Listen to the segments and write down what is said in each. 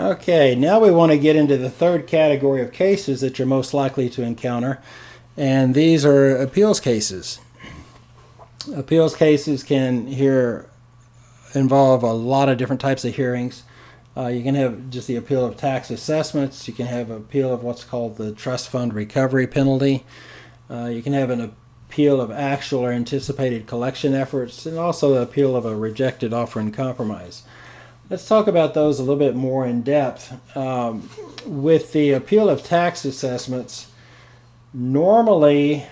Okay, now we want to get into the third category of cases that you're most likely to encounter, and these are appeals cases. Appeals cases can involve a lot of different types of hearings. You can have just the appeal of tax assessments. You can have appeal of what's called the trust fund recovery penalty. You can have an appeal of actual or anticipated collection efforts, and also the appeal of a rejected offer in compromise. Let's talk about those a little bit more in depth. With the appeal of tax assessments, normally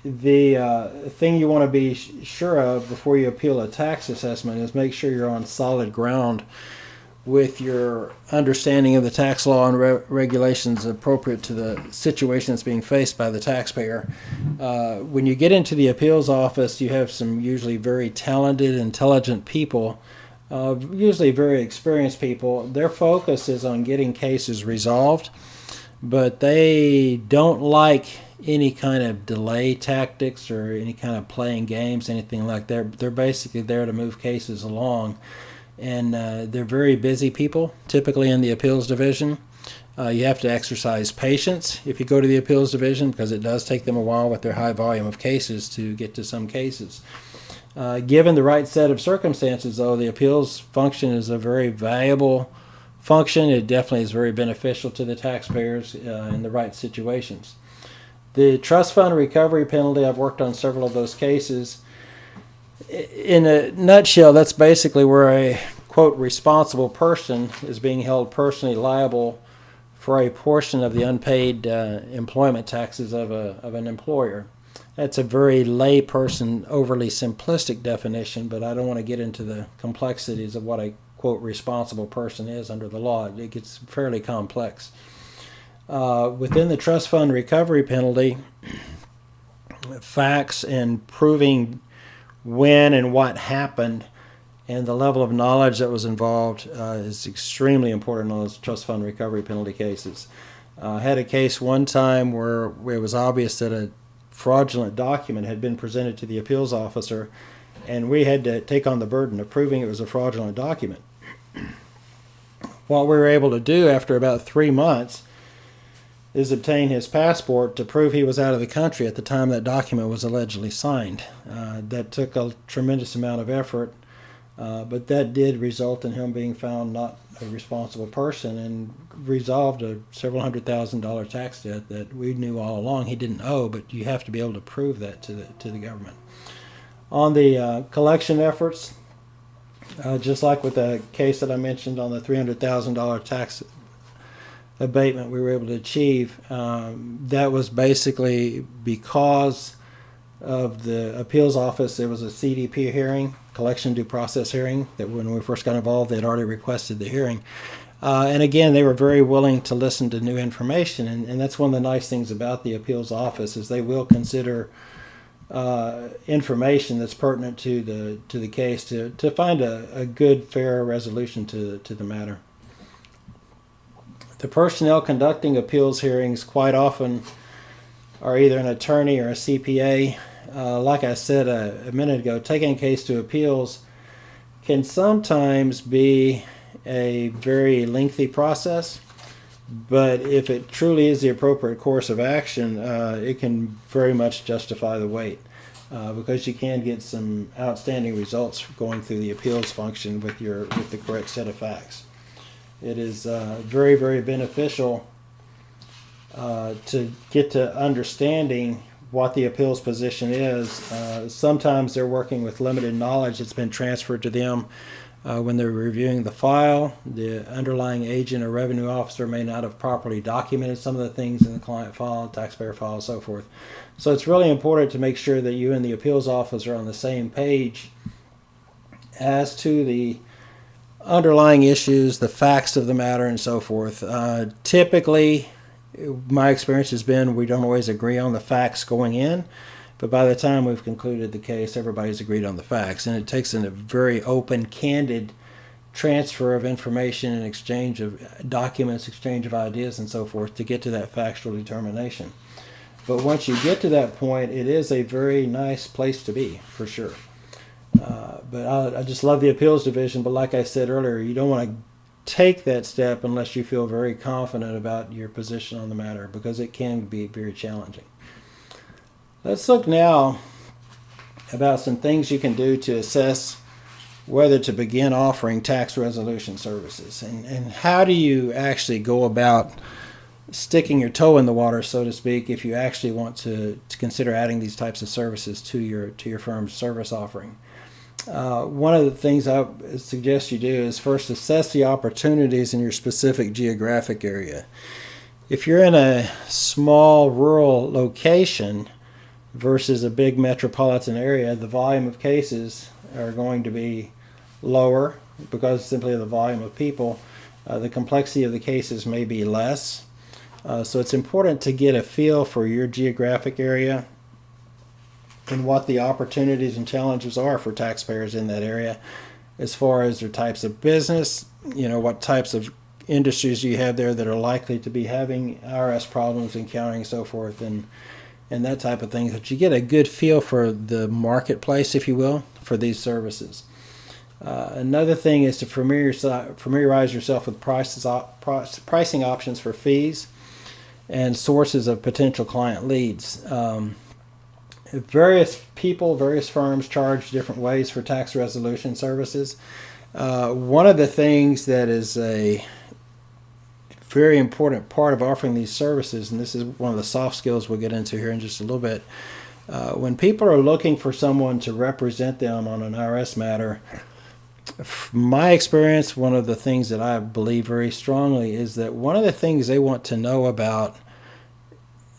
the thing you want to be sure of before you appeal a tax assessment is make sure you're on solid ground with your understanding of the tax law and regulations appropriate to the situation that's being faced by the taxpayer. When you get into the appeals office, you have some usually very talented, intelligent people, usually very experienced people. Their focus is on getting cases resolved, but they don't like any kind of delay tactics or any kind of playing games, anything like that. They're basically there to move cases along. And they're very busy people, typically in the appeals division. You have to exercise patience if you go to the appeals division, because it does take them a while with their high volume of cases to get to some cases. Given the right set of circumstances, though, the appeals function is a very valuable function. It definitely is very beneficial to the taxpayers in the right situations. The trust fund recovery penalty, I've worked on several of those cases. In a nutshell, that's basically where a, quote, responsible person is being held personally liable for a portion of the unpaid employment taxes of an employer. That's a very layperson, overly simplistic definition, but I don't want to get into the complexities of what a, quote, responsible person is under the law. It gets fairly complex. Within the trust fund recovery penalty, facts and proving when and what happened and the level of knowledge that was involved is extremely important on those trust fund recovery penalty cases. I had a case one time where it was obvious that a fraudulent document had been presented to the appeals officer, and we had to take on the burden of proving it was a fraudulent document. What we were able to do after about 3 months is obtain his passport to prove he was out of the country at the time that document was allegedly signed. That took a tremendous amount of effort, but that did result in him being found not a responsible person and resolved a several $100,000 tax debt that we knew all along he didn't owe, but you have to be able to prove that to the government. On the collection efforts, just like with the case that I mentioned on the $300,000 tax abatement we were able to achieve, that was basically because of the appeals office. There was a CDP hearing, collection due process hearing, that when we first got involved they had already requested the hearing, and again they were very willing to listen to new information, and that's one of the nice things about the appeals office is they will consider information that's pertinent to the case to find a good, fair resolution to the matter. The personnel conducting appeals hearings quite often are either an attorney or a CPA. Like I said a minute ago, taking a case to appeals can sometimes be a very lengthy process, but if it truly is the appropriate course of action, it can very much justify the wait, because you can get some outstanding results going through the appeals function with the correct set of facts. It is very, very beneficial to get to understanding what the appeals position is. Sometimes they're working with limited knowledge that's been transferred to them when they're reviewing the file. The underlying agent or revenue officer may not have properly documented some of the things in the client file, taxpayer file, and so forth. So it's really important to make sure that you and the appeals office are on the same page as to the underlying issues, the facts of the matter, and so forth. Typically, my experience has been we don't always agree on the facts going in, but by the time we've concluded the case, everybody's agreed on the facts, and it takes a very open, candid transfer of information and exchange of documents, exchange of ideas, and so forth to get to that factual determination. But once you get to that point, it is a very nice place to be, for sure. But I just love the appeals division. But like I said earlier, you don't want to take that step unless you feel very confident about your position on the matter, because it can be very challenging. Let's look now about some things you can do to assess whether to begin offering tax resolution services, and how do you actually go about sticking your toe in the water, so to speak, if you actually want to consider adding these types of services to your firm's service offering. One of the things I suggest you do is first assess the opportunities in your specific geographic area. If you're in a small rural location versus a big metropolitan area, the volume of cases are going to be lower because simply of the volume of people. The complexity of the cases may be less. So it's important to get a feel for your geographic area and what the opportunities and challenges are for taxpayers in that area, as far as their types of business, what types of industries you have there that are likely to be having IRS problems, encountering, so forth, and that type of thing, that you get a good feel for the marketplace, if you will, for these services. Another thing is to familiarize yourself with pricing options for fees and sources of potential client leads. Various people, various firms charge different ways for tax resolution services. One of the things that is a very important part of offering these services, and this is one of the soft skills we'll get into here in just a little bit, when people are looking for someone to represent them on an IRS matter, from my experience, one of the things that I believe very strongly is that one of the things they want to know about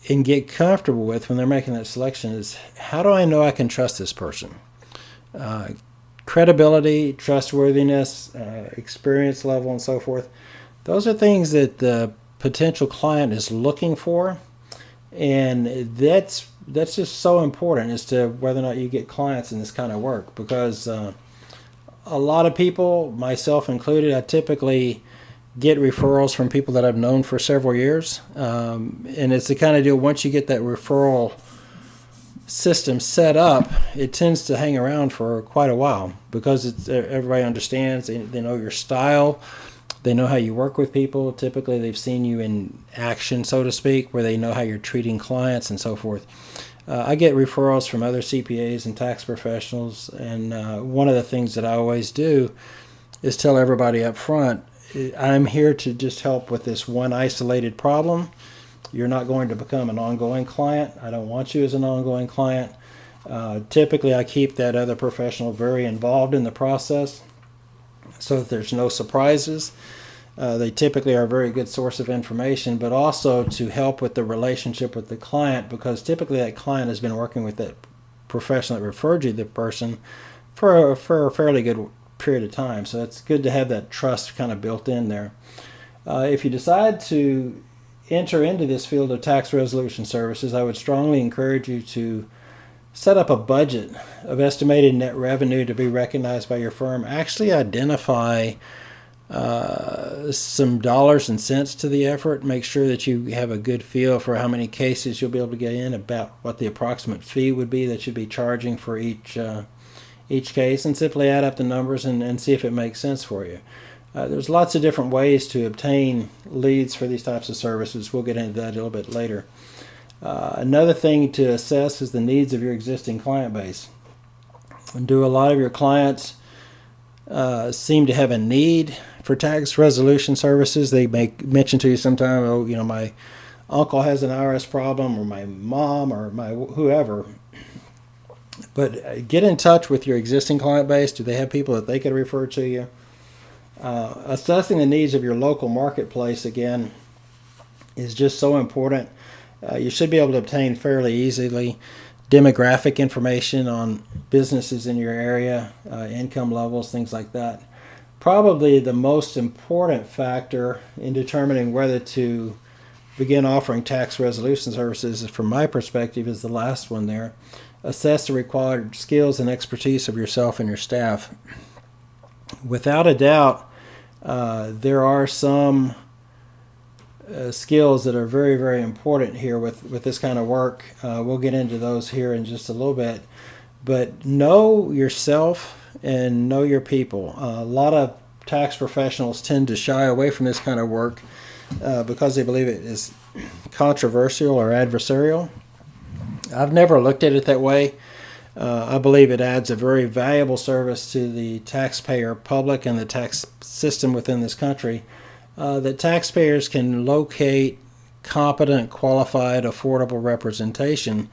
and get comfortable with when they're making that selection is, how do I know I can trust this person? Credibility, trustworthiness, experience level, and so forth. Those are things that the potential client is looking for, and that's just so important as to whether or not you get clients in this kind of work, because a lot of people, myself included, I typically get referrals from people that I've known for several years, and it's the kind of deal, once you get that referral system set up, it tends to hang around for quite a while, because everybody understands, they know your style, they know how you work with people. Typically they've seen you in action, so to speak, where they know how you're treating clients and so forth. I get referrals from other CPAs and tax professionals, and one of the things that I always do is tell everybody up front, I'm here to just help with this one isolated problem. You're not going to become an ongoing client. I don't want you as an ongoing client. Typically, I keep that other professional very involved in the process so that there's no surprises. They typically are a very good source of information, but also to help with the relationship with the client, because typically that client has been working with that professional that referred you the person for a fairly good period of time. So it's good to have that trust kind of built in there. If you decide to enter into this field of tax resolution services, I would strongly encourage you to set up a budget of estimated net revenue to be recognized by your firm. Actually identify some dollars and cents to the effort. Make sure that you have a good feel for how many cases you'll be able to get in, about what the approximate fee would be that you'd be charging for each case, and simply add up the numbers and see if it makes sense for you. There's lots of different ways to obtain leads for these types of services. We'll get into that a little bit later. Another thing to assess is the needs of your existing client base. Do a lot of your clients seem to have a need for tax resolution services? They may mention to you sometime, oh, my uncle has an IRS problem, or my mom, or my whoever. But get in touch with your existing client base. Do they have people that they could refer to you? Assessing the needs of your local marketplace, again, is just so important. You should be able to obtain fairly easily demographic information on businesses in your area, income levels, things like that. Probably the most important factor in determining whether to begin offering tax resolution services, from my perspective, is the last one there. Assess the required skills and expertise of yourself and your staff. Without a doubt, there are some skills that are very, very important here with this kind of work. We'll get into those here in just a little bit. But know yourself and know your people. A lot of tax professionals tend to shy away from this kind of work because they believe it is controversial or adversarial. I've never looked at it that way. I believe it adds a very valuable service to the taxpayer public and the tax system within this country, that taxpayers can locate competent, qualified, affordable representation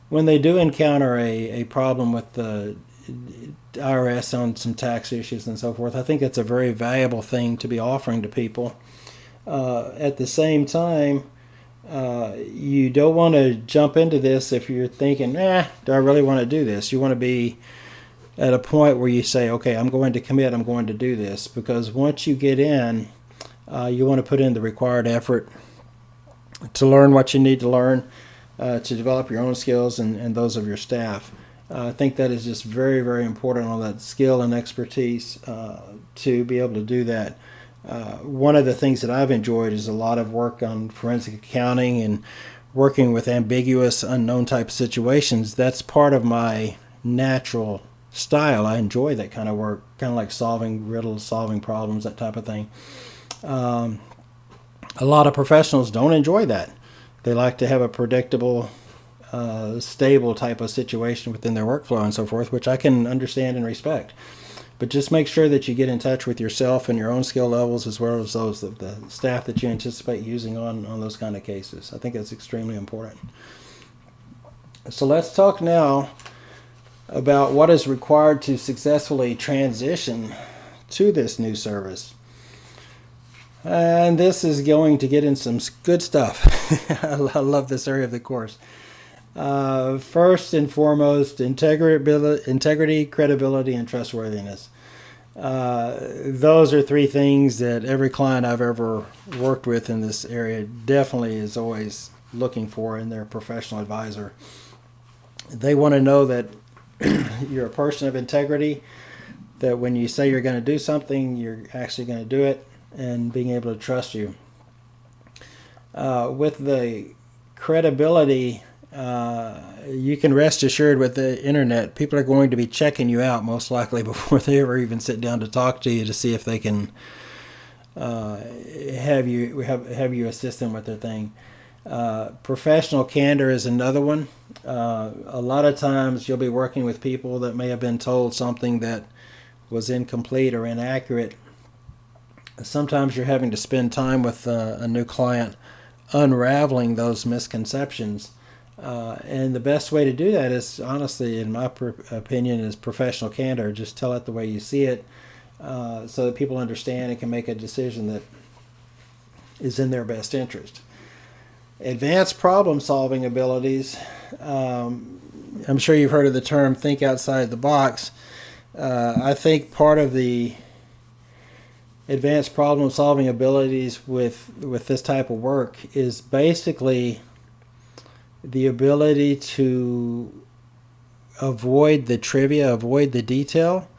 when they do encounter a problem with the IRS on some tax issues and so forth. I think that's a very valuable thing to be offering to people. At the same time, you don't want to jump into this if you're thinking, do I really want to do this? You want to be at a point where you say, okay, I'm going to commit, I'm going to do this. Because once you get in, you want to put in the required effort to learn what you need to learn, to develop your own skills and those of your staff. I think that is just very, very important on that skill and expertise to be able to do that. One of the things that I've enjoyed is a lot of work on forensic accounting and working with ambiguous, unknown type situations. That's part of my natural style. I enjoy that kind of work, kind of like solving riddles, solving problems, that type of thing. A lot of professionals don't enjoy that. They like to have a predictable, stable type of situation within their workflow and so forth, which I can understand and respect. But just make sure that you get in touch with yourself and your own skill levels as well as those of the staff that you anticipate using on those kind of cases. I think that's extremely important. So let's talk now about what is required to successfully transition to this new service. And this is going to get in some good stuff. I love this area of the course. First and foremost, integrity, credibility, and trustworthiness. Those are three things that every client I've ever worked with in this area definitely is always looking for in their professional advisor. They want to know that you're a person of integrity, that when you say you're going to do something, you're actually going to do it, and being able to trust you. With the credibility, you can rest assured with the internet, people are going to be checking you out most likely before they ever even sit down to talk to you to see if they can have you assist them with their thing. Professional candor is another one. A lot of times you'll be working with people that may have been told something that was incomplete or inaccurate. Sometimes you're having to spend time with a new client unraveling those misconceptions. And the best way to do that is, honestly, in my opinion, is professional candor. Just tell it the way you see it so that people understand and can make a decision that is in their best interest. Advanced problem-solving abilities. I'm sure you've heard of the term think outside the box. I think part of the advanced problem-solving abilities with this type of work is basically the ability to avoid the trivia, avoid the detail,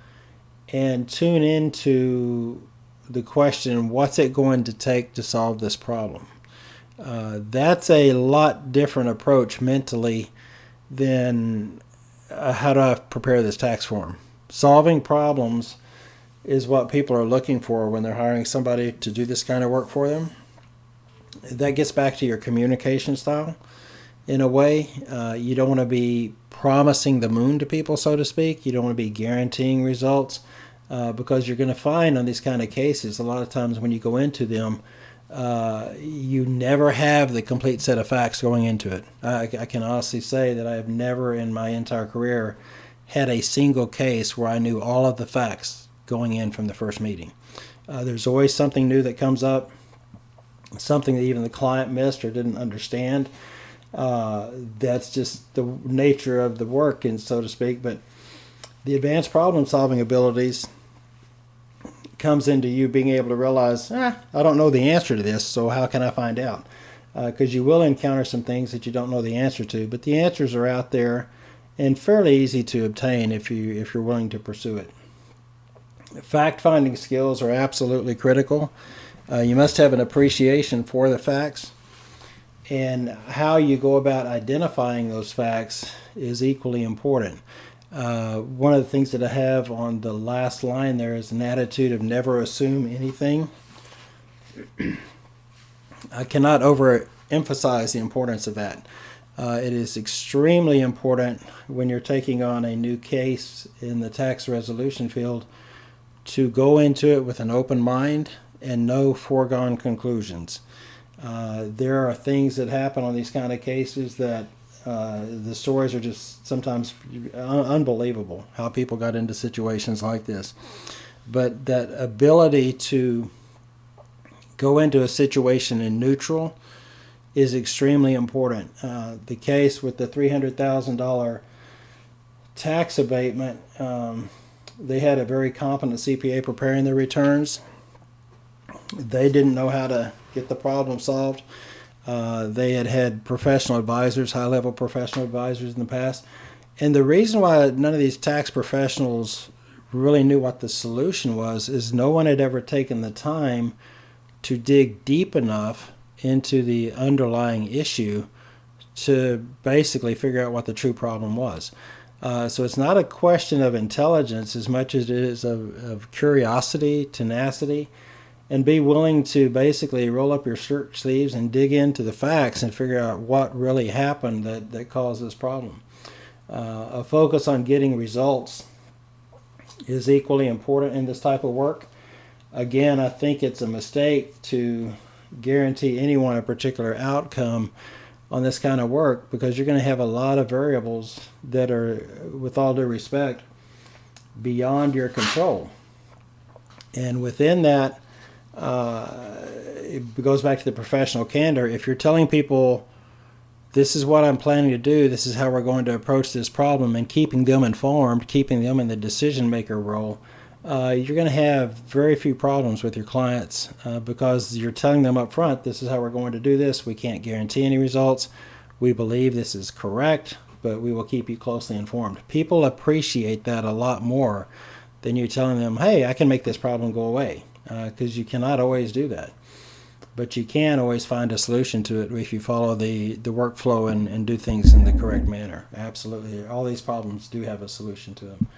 and tune into the question, what's it going to take to solve this problem? That's a lot different approach mentally than how do I prepare this tax form. Solving problems is what people are looking for when they're hiring somebody to do this kind of work for them. That gets back to your communication style. In a way, you don't want to be promising the moon to people, so to speak. You don't want to be guaranteeing results because you're going to find on these kind of cases, a lot of times when you go into them, you never have the complete set of facts going into it. I can honestly say that I have never in my entire career had a single case where I knew all of the facts going in from the first meeting. There's always something new that comes up, something that even the client missed or didn't understand. That's just the nature of the work, and so to speak. But the advanced problem-solving abilities comes into you being able to realize, I don't know the answer to this, so how can I find out? Because you will encounter some things that you don't know the answer to, but the answers are out there and fairly easy to obtain if you're willing to pursue it. Fact-finding skills are absolutely critical. You must have an appreciation for the facts, and how you go about identifying those facts is equally important. One of the things that I have on the last line there is an attitude of never assume anything. I cannot overemphasize the importance of that. It is extremely important when you're taking on a new case in the tax resolution field to go into it with an open mind and no foregone conclusions. There are things that happen on these kind of cases that the stories are just sometimes unbelievable, how people got into situations like this. But that ability to go into a situation in neutral is extremely important. The case with the $300,000 tax abatement, they had a very competent CPA preparing their returns. They didn't know how to get the problem solved. They had professional advisors, high-level professional advisors in the past. And the reason why none of these tax professionals really knew what the solution was is no one had ever taken the time to dig deep enough into the underlying issue to basically figure out what the true problem was. So it's not a question of intelligence as much as it is of curiosity, tenacity, and be willing to basically roll up your shirt sleeves and dig into the facts and figure out what really happened that caused this problem. A focus on getting results is equally important in this type of work. Again, I think it's a mistake to guarantee anyone a particular outcome on this kind of work because you're going to have a lot of variables that are, with all due respect, beyond your control. And within that, it goes back to the professional candor. If you're telling people, this is what I'm planning to do, this is how we're going to approach this problem, and keeping them informed, keeping them in the decision maker role, you're going to have very few problems with your clients because you're telling them up front, this is how we're going to do this. We can't guarantee any results. We believe this is correct, but we will keep you closely informed. People appreciate that a lot more than you telling them, hey, I can make this problem go away, because you cannot always do that. But you can always find a solution to it if you follow the workflow and do things in the correct manner. Absolutely. All these problems do have a solution to them.